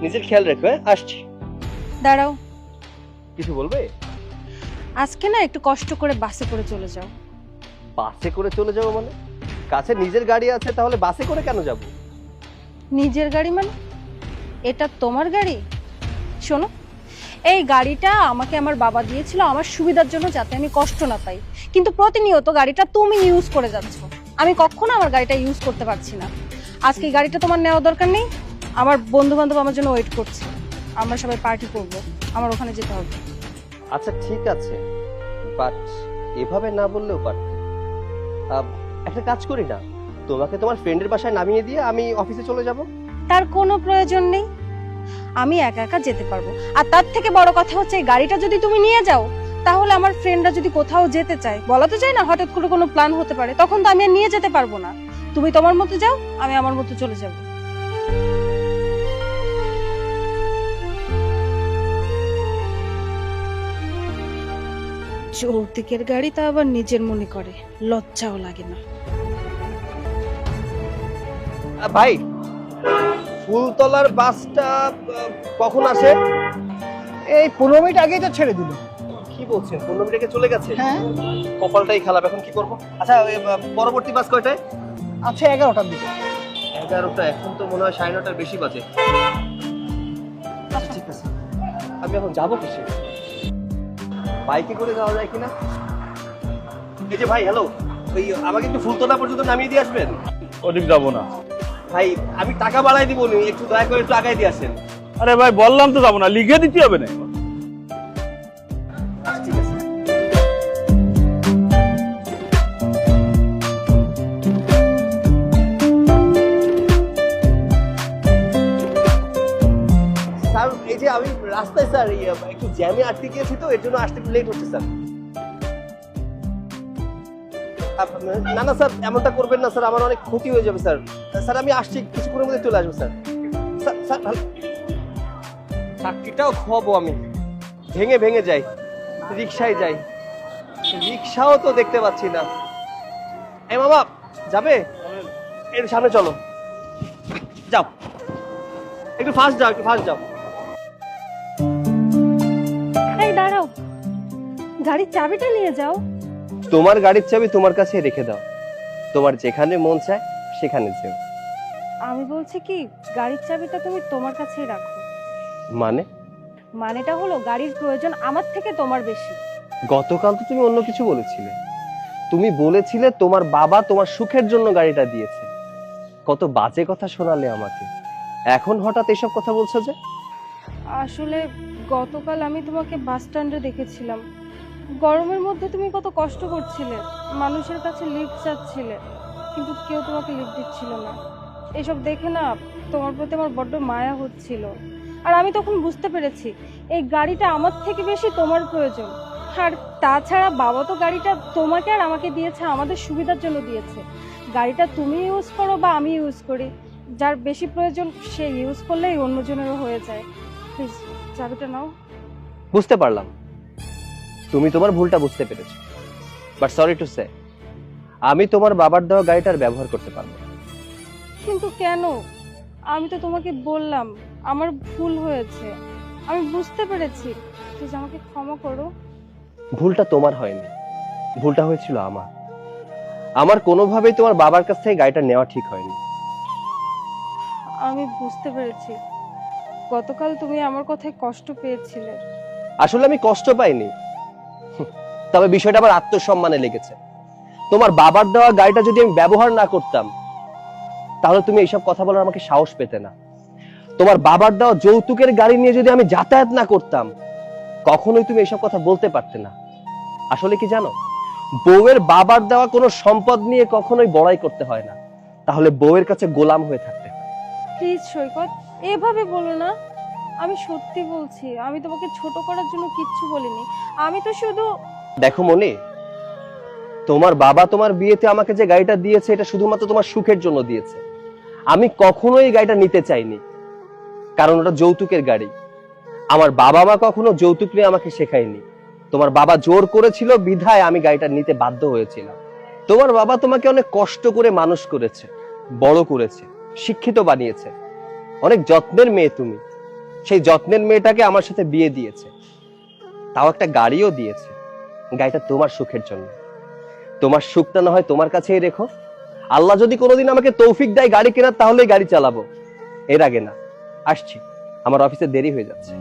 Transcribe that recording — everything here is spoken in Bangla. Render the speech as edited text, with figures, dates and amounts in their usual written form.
নিজের খেয়াল রেখো। আসছি। দাঁড়াও, কিছু বলবে? আজকে না একটু কষ্ট করে বাসে করে চলে যাও। বাসে করে চলে যাবো মানে? কাছে নিজের গাড়ি আছে, তাহলে বাসে করে কেন যাব? নিজের গাড়ি মানে? এটা তোমার গাড়ি? শোনো, এই গাড়িটা আমাকে আমার বাবা দিয়েছিল আমার সুবিধার জন্য, যাতে আমি কষ্ট না পাই। কিন্তু প্রতিনিয়ত গাড়িটা তুমি ইউজ করে যাচ্ছ, আমি কখনো আমার গাড়িটা ইউজ করতে পারছি না। আজকে এই গাড়িটা তোমার নেওয়া দরকার নেই। আমার বন্ধু বান্ধব আমার জন্য ওয়েট করছে, আমরা সবাই পার্টি করব, আমার ওখানে যেতে হবে। আচ্ছা ঠিক আছে, বাট এভাবে না বললেও পারতে। একটা কাজ করি না, তোমাকে তোমার ফ্রেন্ডের বাসায় নামিয়ে দিয়ে আমি অফিসে চলে যাব। তার কোনো প্রয়োজন নেই, আমি একা একা যেতে পারবো। আর তার থেকে বড় কথা হচ্ছে, এই গাড়িটা যদি তুমি নিয়ে যাও, তাহলে আমার ফ্রেন্ডরা যদি কোথাও যেতে চায়, বলা তো যায় না, হঠাৎ করে কোনো প্ল্যান হতে পারে, তখন তো আমি আর নিয়ে যেতে পারবো না। তুমি তোমার মতো যাও, আমি আমার মতো চলে যাব। যৌতুকের গাড়ি তা আবার নিজের মনে করে, লজ্জাও লাগে না। ভাই, ফুলতলার বাসটা কখন আসে? এই 15 মিনিট আগেই তো ছেড়ে দিল। কি বলছেন, 15 মিনিট আগে চলে গেছে? হ্যাঁ, কপালটাই খারাপ, এখন কি করবো? আচ্ছা পরবর্তী বাস কয়টায়? আছে 11টার দিকে। 11টা? এখন তো মনে হয় 9:30টার বেশি বাজে। আচ্ছা ঠিক আছে, আমি এখন যাবো কিসে? বাইকে করে যাওয়া যায় কিনা? এই যে ভাই, হ্যালো, ওই আমাকে একটু ফুলতলা পর্যন্ত নামিয়ে দিয়ে আসবেন। ওদিক যাবো না। ভাই আমি টাকা বাড়াই দিব নি, একটু দয়া করে একটু আগাই দিয়ে আসেন। আরে ভাই বললাম তো যাবো না, লিখে দিতে হবে না। আচ্ছা ঠিক আছে। স্যার এই যে আমি রাস্তায় স্যার একটু জ্যামে আটকে গিয়েছি, তো এর জন্য আসতে একটু লেট হচ্ছে স্যার। না না স্যার, এমনটা করবেন না স্যার, আমার অনেক ক্ষতি হয়ে যাবে স্যার। স্যার আমি আসছি, কিছুক্ষণের মধ্যে চলে আসবো স্যার। স্যার চাকরিটাও খোয়াবো আমি, ভেঙে ভেঙে যাই, রিক্সায় যাই, রিক্সাও তো দেখতে পাচ্ছি না। এই মামা যাবে? এর সামনে চলো, যাও একটু ফাস্ট যাও, একটু ফাস্ট যাও। এই দাঁড়াও, গাড়ির চাবিটা নিয়ে যাও। তোমার গাড়ির চাবি তোমার কাছে রেখে দাও, তোমার যেখানে মন চায় সেখানে যেও। আমি বলছি কি, গাড়ির চাবিটা তুমি তোমার কাছেই রাখো। মানে? মানেটা হলো, গাড়ির প্রয়োজন আমার থেকে তোমার বেশি। গতকাল তো তুমি অন্য কিছু বলেছিলে, তুমি বলেছিলে তোমার বাবা তোমার সুখের জন্য গাড়িটা দিয়েছে। কত বাজে কথা শোনালে আমাকে, এখন হঠাৎ এসব কথা বলছো যে? আসলে গতকাল আমি তোমাকে বাস স্ট্যান্ডে দেখেছিলাম, গরমের মধ্যে তুমি কত কষ্ট করছিলে, মানুষের কাছে লিফট চাচ্ছিলে, কিন্তু কেউ তোমাকে লিফট দিচ্ছিল না। এসব দেখে না তোমার প্রতি আমার বড্ড মায়া হচ্ছিল। আর আমি তখন বুঝতে পেরেছি, এই গাড়িটা আমার থেকে বেশি তোমার প্রয়োজন। আর তাছাড়া বাবা তো গাড়িটা তোমাকে আর আমাকে দিয়েছে আমাদের সুবিধার জন্য দিয়েছে। গাড়িটা তুমি ইউজ করো বা আমি ইউজ করি, যার বেশি প্রয়োজন সে ইউজ করলেই অন্যজনেরও হয়ে যায়। প্লিজ চাবিটা নাও। বুঝতে পারলাম, তুমি তোমার ভুলটা বুঝতে পেরেছো, বাট সরি টু সে, আমি তোমার বাবার দেওয়া গাড়িটার ব্যবহার করতে পারবো না। কিন্তু কেন? আমি তো তোমাকে বললাম আমার ভুল হয়েছে, আমি বুঝতে পেরেছি, প্লিজ আমাকে ক্ষমা করো। ভুলটা তোমার হয়নি, ভুলটা হয়েছিল আমার। আমার কোনোভাবেই তোমার বাবার কাছ থেকে গাড়িটা নেওয়া ঠিক হয়নি। আমি বুঝতে পেরেছি, গতকাল তুমি আমার কথায় কষ্ট পেয়েছিলে। আসলে আমি কষ্ট পাইনি, তবে বিষয়টা আমার আত্মসম্মানে লেগেছে। তোমার বাবার দেওয়া গাড়িটা যদি আমি ব্যবহার না করতাম, তাহলে তুমি এইসব কথা বলার আমাকে সাহস পেতে না। তোমার বাবার দেওয়া যৌতুকের গাড়ি নিয়ে যদি আমি যাতায়াত না করতাম, কখনোই তুমি এইসব কথা বলতে পারতে না। আসলে কি জানো, বউয়ের বাবার দেওয়া কোনো সম্পদ নিয়ে কখনোই বড়াই করতে হয় না, তাহলে বউয়ের কাছে গোলাম হয়ে থাকতে হয়। প্লিজ সৈকত, এভাবে বলো না। আমি সত্যি বলছি, আমি তোমাকে ছোট করার জন্য কিচ্ছু বলিনি, আমি তো শুধু। দেখো মনি, তোমার বাবা তোমার বিয়েতে আমাকে যে গাড়িটা দিয়েছে, এটা শুধুমাত্র তোমার সুখের জন্য দিয়েছে। আমি কখনোই এই গাড়িটা নিতে চাইনি, কারণ ওটা যৌতুকের গাড়ি। আমার বাবা মা কখনো যৌতুক নিয়ে আমাকে শেখায়নি। তোমার বাবা জোর করেছিল বিধায় আমি গাড়িটা নিতে বাধ্য হয়েছিলাম। তোমার বাবা তোমাকে অনেক কষ্ট করে মানুষ করেছে, বড় করেছে, শিক্ষিত বানিয়েছে। অনেক যত্নের মেয়ে তুমি, সেই যত্নের মেয়েটাকে আমার সাথে বিয়ে দিয়েছে, তাও একটা গাড়িও দিয়েছে। গাড়িটা তোমার সুখের জন্য। তোমার সুখটা না হয় তোমার কাছেই রেখো। আল্লাহ যদি কোনোদিন আমাকে তৌফিক দেয় গাড়ি কেনার, তাহলেই গাড়ি চালাবো, এর আগে না। আসছি, আমার অফিসে দেরি হয়ে যাচ্ছে।